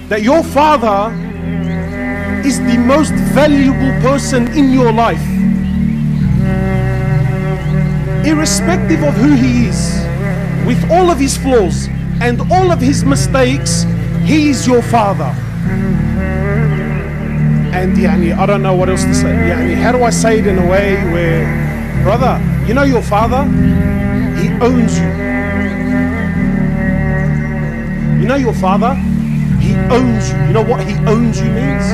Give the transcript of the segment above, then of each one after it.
that your father is the most valuable person in your life. Irrespective of who he is, with all of his flaws and all of his mistakes, he is your father. And I don't know what else to say. How do I say it in a way where, brother, you know your father, he owns you. You know your father, he owns you. You know what he owns you means?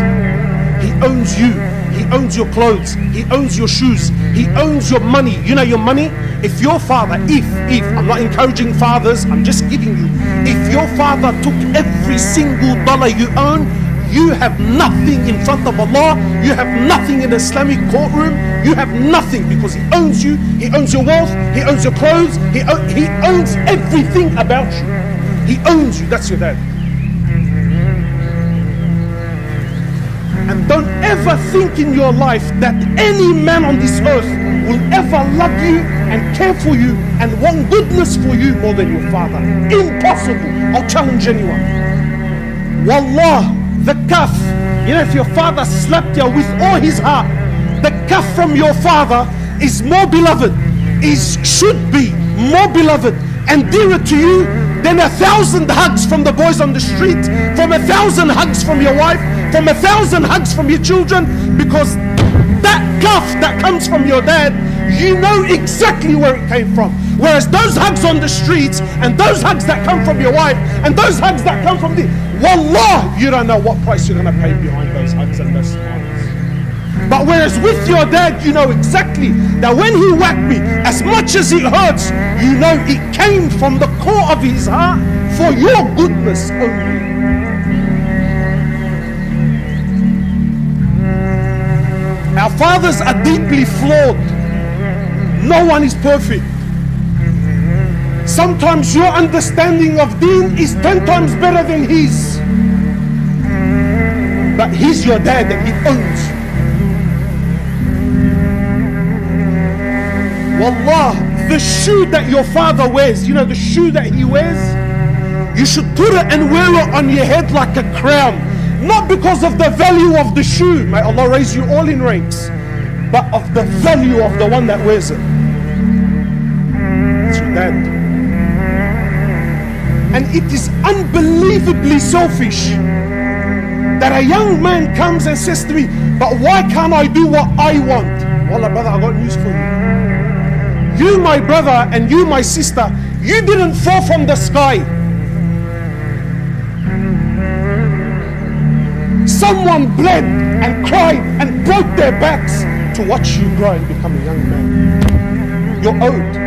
He owns you. He owns your clothes. He owns your shoes. He owns your money. You know your money? If your father, I'm not encouraging fathers, I'm just giving you. If your father took every single dollar you own, you have nothing in front of Allah. You have nothing in the Islamic courtroom. You have nothing, because he owns you. He owns your wealth. He owns your clothes. He owns everything about you. He owns you. That's your dad. And don't ever think in your life that any man on this earth will ever love you and care for you and want goodness for you more than your father. Impossible. I'll challenge anyone. Wallah, the kaf, if your father slapped you with all his heart, the kaf from your father is more beloved, should be more beloved and dearer to you than 1,000 hugs from the boys on the street, from 1,000 hugs from your wife, from 1,000 hugs from your children, because that kaf that comes from your dad, you know exactly where it came from. Whereas those hugs on the streets and those hugs that come from your wife and those hugs that come from wallah, you don't know what price you're going to pay behind those hugs and those smiles. But whereas with your dad, you know exactly that when he whacked me, as much as it hurts, you know it came from the core of his heart for your goodness only. Our fathers are deeply flawed. No one is perfect. Sometimes your understanding of deen is 10 times better than his. But he's your dad and he owns you. Wallah, the shoe that your father wears, the shoe that he wears, you should put it and wear it on your head like a crown. Not because of the value of the shoe, may Allah raise you all in ranks, but of the value of the one that wears it. It's your dad. And it is unbelievably selfish that a young man comes and says to me, but why can't I do what I want? Wallah, brother, I got news for you. You, my brother, and you, my sister, you didn't fall from the sky. Someone bled and cried and broke their backs to watch you grow and become a young man. You're owed.